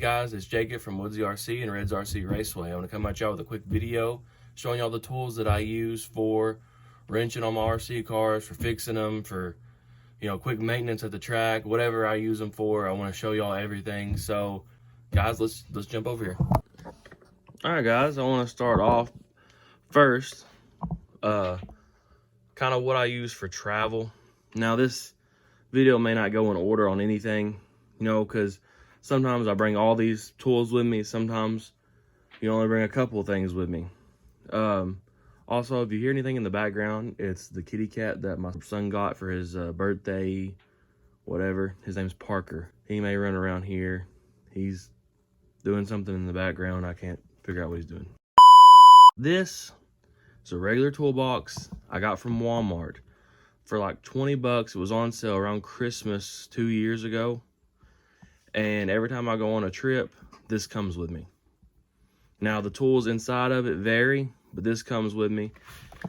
guys, it's Jacob from Woodsy RC and Reds RC Raceway. I want to come at y'all with a quick video showing y'all the tools that I use for wrenching on my RC cars, for fixing them, for quick maintenance at the track, whatever I use them for. I want to show y'all everything. So guys, let's jump over here. All right guys, I want to start off first kind of what I use for travel. Now this video may not go in order on anything, because sometimes I bring all these tools with me. Sometimes you only bring a couple of things with me. Also, if you hear anything in the background, it's the kitty cat that my son got for his birthday, whatever. His name's Parker. He may run around here. He's doing something in the background. I can't figure out what he's doing. This is a regular toolbox I got from Walmart for like 20 bucks. It was on sale around Christmas 2 years ago. And every time I go on a trip, this comes with me. Now the tools inside of it vary, but this comes with me.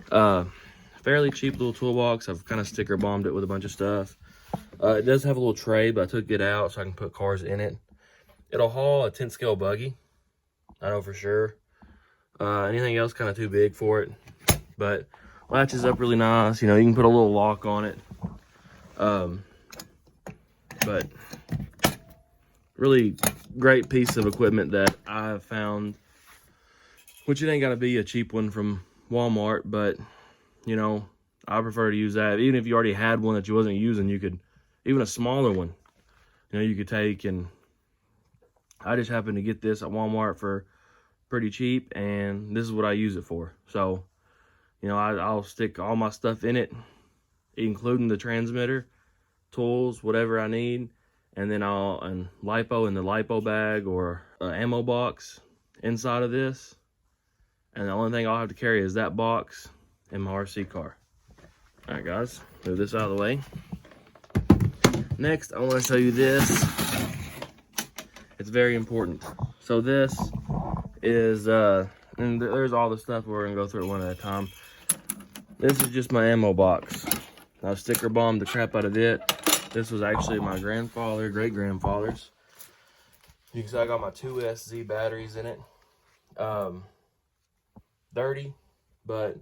Fairly cheap little toolbox. I've kind of sticker bombed it with a bunch of stuff. It does have a little tray, but I took it out so I can put cars in it. It'll haul a 10 scale buggy, I know for sure. Anything else kind of too big for it, but latches up really nice. You can put a little lock on it. But really great piece of equipment that I have found, which it ain't got to be a cheap one from Walmart, but I prefer to use that. Even if you already had one that you wasn't using, you could, even a smaller one, you could take. And I just happened to get this at Walmart for pretty cheap, and this is what I use it for. So I'll stick all my stuff in it, including the transmitter, tools, whatever I need. And then I'll lipo in the lipo bag or ammo box inside of this. And the only thing I'll have to carry is that box in my RC car. All right, guys, move this out of the way. Next, I want to show you this. It's very important. So this is, and there's all the stuff. We're gonna go through it one at a time. This is just my ammo box. I sticker bombed the crap out of it. This was actually my great-grandfather's. You can see I got my 2 SZ batteries in it. Dirty, but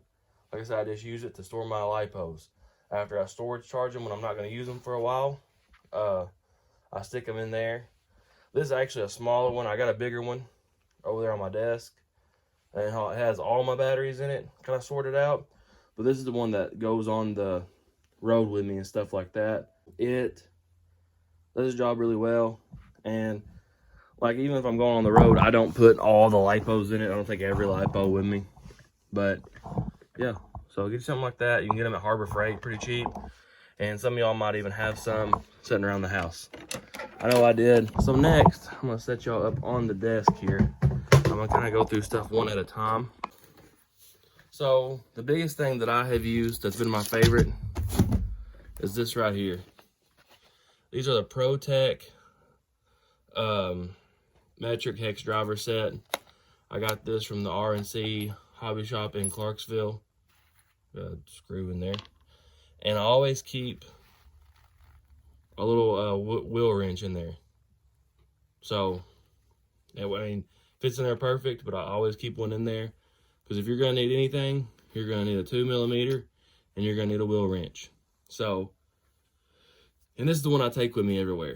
like I said, I just use it to store my lipos. After I storage charge them when I'm not going to use them for a while, I stick them in there. This is actually a smaller one. I got a bigger one over there on my desk, and it has all my batteries in it, kind of sorted out. But this is the one that goes on the road with me and stuff like that. It does its job really well. And like, even if I'm going on the road, I don't put all the lipos in it. I don't take every lipo with me. But yeah, so get something like that. You can get them at Harbor Freight pretty cheap. And some of y'all might even have some sitting around the house. I know I did. So next, I'm gonna set y'all up on the desk here. I'm gonna kind of go through stuff one at a time. So the biggest thing that I have used that's been my favorite is this right here. These are the ProTech metric hex driver set. I got this from the R&C hobby shop in Clarksville. Got a screw in there. And I always keep a little wheel wrench in there. So, fits in there perfect, but I always keep one in there. Because if you're going to need anything, you're going to need a 2mm and you're going to need a wheel wrench. So, and this is the one I take with me everywhere.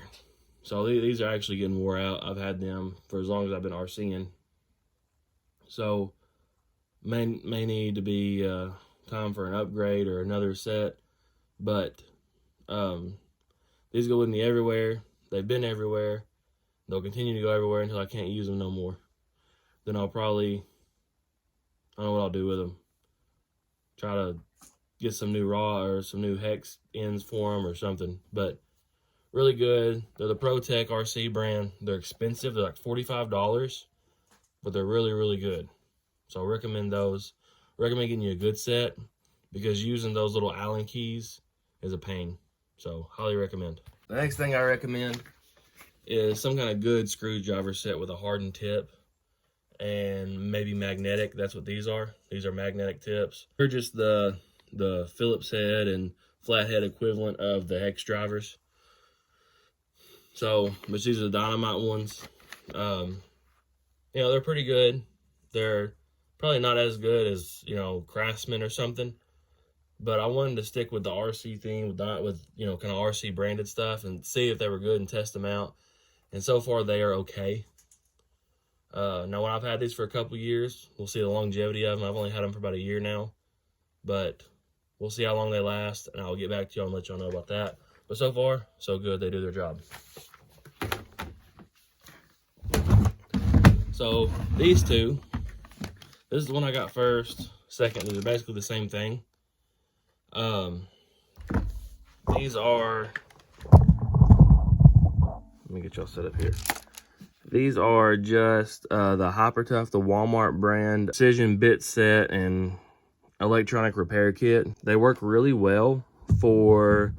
So these are actually getting wore out. I've had them for as long as I've been RCing. So may need to be time for an upgrade or another set. But these go with me everywhere. They've been everywhere. They'll continue to go everywhere until I can't use them no more. Then I'll probably, I don't know what I'll do with them. Try to get some new raw or some new hex ends for them or something. But really good. They're the ProTech RC brand. They're expensive. They're like $45, but they're really, really good. So I recommend those. Recommend getting you a good set, because using those little Allen keys is a pain. So highly recommend. The next thing I recommend is some kind of good screwdriver set with a hardened tip and maybe magnetic. That's what these are. These are magnetic tips. They're just the Phillips head and flathead equivalent of the hex drivers. So, but these are the Dynamite ones. You know, they're pretty good. They're probably not as good as, you know, Craftsman or something, but I wanted to stick with the RC theme, with you know, kind of RC branded stuff, and see if they were good and test them out. And so far, they are okay. Now, when I've had these for a couple years, we'll see the longevity of them. I've only had them for about a year now, but we'll see how long they last, and I'll get back to y'all and let y'all know about that. But so far, so good. They do their job. So these two, this is the one I got first. Second, these are basically the same thing. These are, let me get y'all set up here. These are just the Hypertough, the Walmart brand precision bit set and electronic repair kit. They work really well for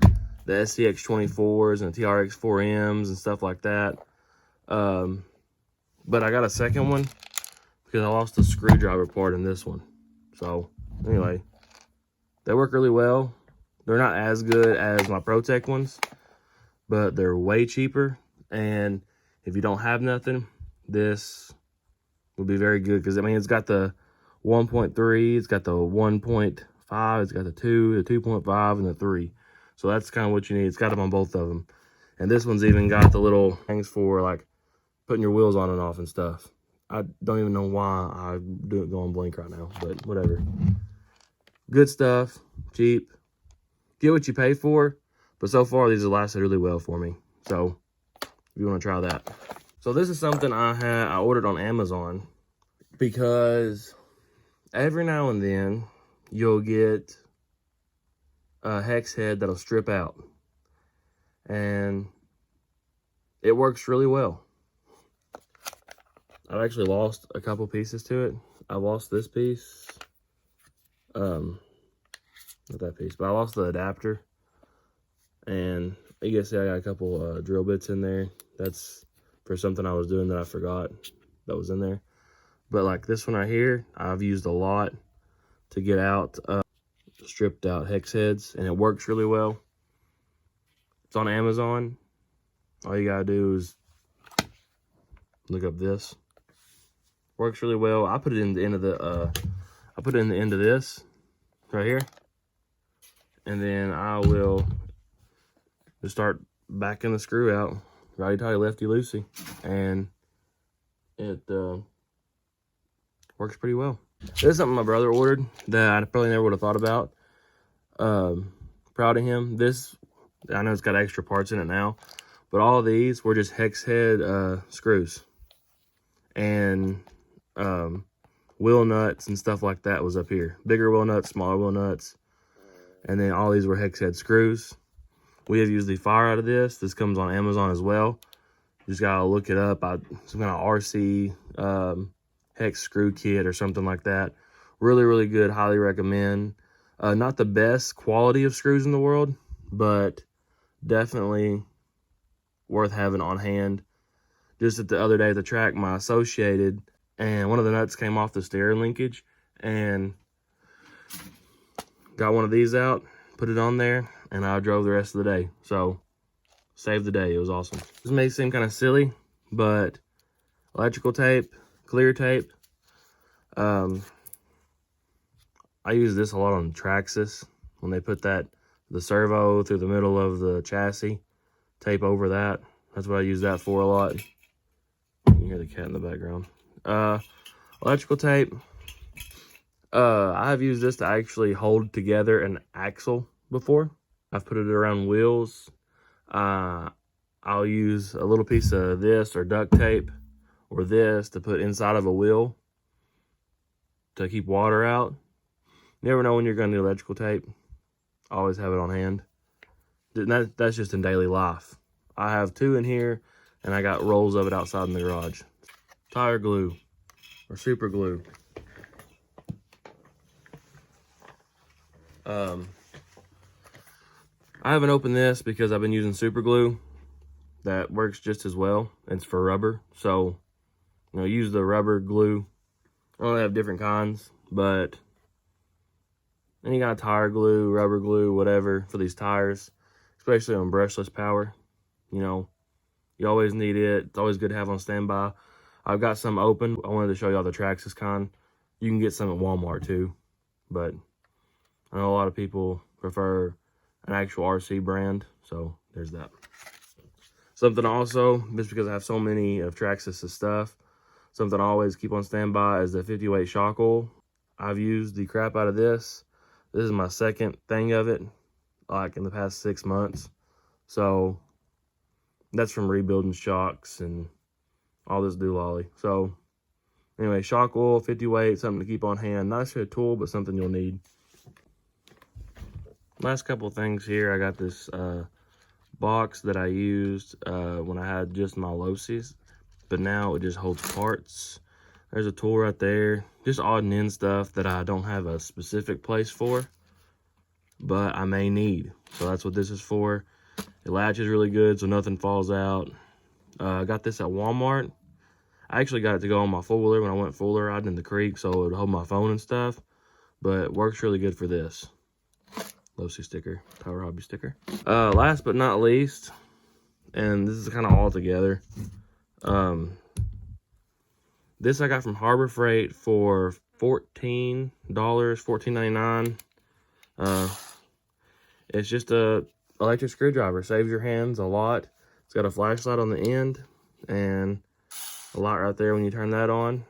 the SCX24s and the TRX4Ms and stuff like that. But I got a second one because I lost a screwdriver part in this one. So anyway, they work really well. They're not as good as my ProTech ones, but they're way cheaper. And if you don't have nothing, this will be very good because, I mean, it's got the 1.3, it's got the 1.5, it's got the 2, the 2.5, and the 3. So that's kind of what you need. It's got them on both of them. And this one's even got the little things for, like, putting your wheels on and off and stuff. I don't even know why I do it going blink right now, but whatever. Good stuff, cheap. Get what you pay for, but so far these have lasted really well for me. So if you want to try that. So this is something I ordered on Amazon because every now and then you'll get a hex head that'll strip out, and it works really well. I've actually lost a couple pieces to it. I lost this piece, not that piece, but I lost the adapter, and you can see I got a couple drill bits in there. That's for something I was doing that I forgot that was in there. But like this one right here, I've used a lot to get out stripped out hex heads, and it works really well. It's on Amazon. All you gotta do is look up this. Works really well. I put it in the end of the end of this right here, and then I will just start backing the screw out, righty tighty, lefty loosey, and it works pretty well. This is something my brother ordered that I probably never would have thought about. Proud of him. This, I know it's got extra parts in it now, but all of these were just hex head screws, and wheel nuts and stuff like that was up here. Bigger wheel nuts, smaller wheel nuts, and then all these were hex head screws. We have used the fire out of this. This comes on Amazon as well. You just gotta look it up. Some kind of RC hex screw kit or something like that. Really, really good. Highly recommend. Not the best quality of screws in the world, but definitely worth having on hand. Just the other day at the track, my Associated, and one of the nuts came off the steering linkage, and got one of these out, put it on there, and I drove the rest of the day. So saved the day. It was awesome. This may seem kind of silly, but electrical tape, clear tape. I use this a lot on Traxxas when they put the servo through the middle of the chassis. Tape over that. That's what I use that for a lot. You can hear the cat in the background. Electrical tape. I've used this to actually hold together an axle before. I've put it around wheels. I'll use a little piece of this or duct tape or this to put inside of a wheel to keep water out. You never know when you're going to need electrical tape. Always have it on hand. That's just in daily life. I have 2 in here, and I got rolls of it outside in the garage. Tire glue or super glue. I haven't opened this because I've been using super glue. That works just as well. It's for rubber, so use the rubber glue. I only have different kinds, but any kind of tire glue, rubber glue, whatever for these tires, especially on brushless power. You always need it. It's always good to have on standby. I've got some open. I wanted to show y'all the Traxxas kind. You can get some at Walmart too, but I know a lot of people prefer an actual RC brand, so there's that. Something also, just because I have so many of Traxxas' stuff, something I always keep on standby is the 50 weight shock oil. I've used the crap out of this. This is my second thing of it, like in the past 6 months. So that's from rebuilding shocks and all this doolally. So anyway, shock oil, 50 weight, something to keep on hand. Not necessarily a tool, but something you'll need. Last couple things here. I got this box that I used when I had just my Losi's, but now it just holds parts. There's a tool right there, just odd and end stuff that I don't have a specific place for, but I may need. So that's what this is for. It latches really good so nothing falls out. I got this at Walmart. I actually got it to go on my four-wheeler when I went four-wheeler riding in the creek, so it would hold my phone and stuff, but it works really good for this. Losi sticker, Power Hobby sticker. Last but not least, and this is kind of all together, this I got from Harbor Freight for $14, $14.99. It's just a electric screwdriver. Saves your hands a lot. It's got a flashlight on the end and a light right there when you turn that on.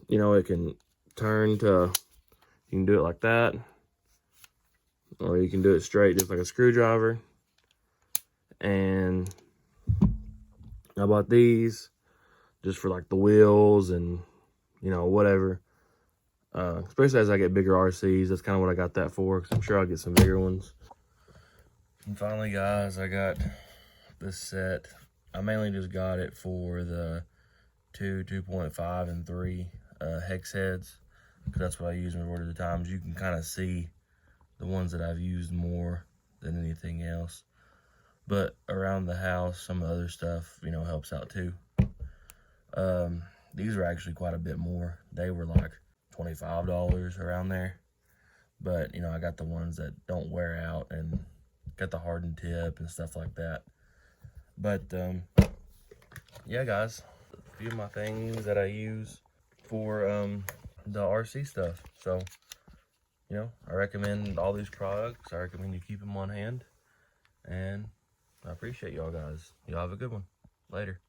You know, it can turn to, you can do it like that, or you can do it straight just like a screwdriver. And I bought these just for like the wheels and, you know, whatever. Especially as I get bigger RCs, that's kind of what I got that for, because I'm sure I'll get some bigger ones. And finally, guys, I got this set. I mainly just got it for the 2, 2.5, and 3 hex heads, because that's what I use majority of the times. You can kind of see the ones that I've used more than anything else. But around the house, some of the other stuff, you know, helps out too. These are actually quite a bit more. They were like $25 around there. But, you know, I got the ones that don't wear out and got the hardened tip and stuff like that. But, yeah, guys, a few of my things that I use for the RC stuff. So, you know, I recommend all these products. I recommend you keep them on hand. And I appreciate y'all guys. Y'all have a good one. Later.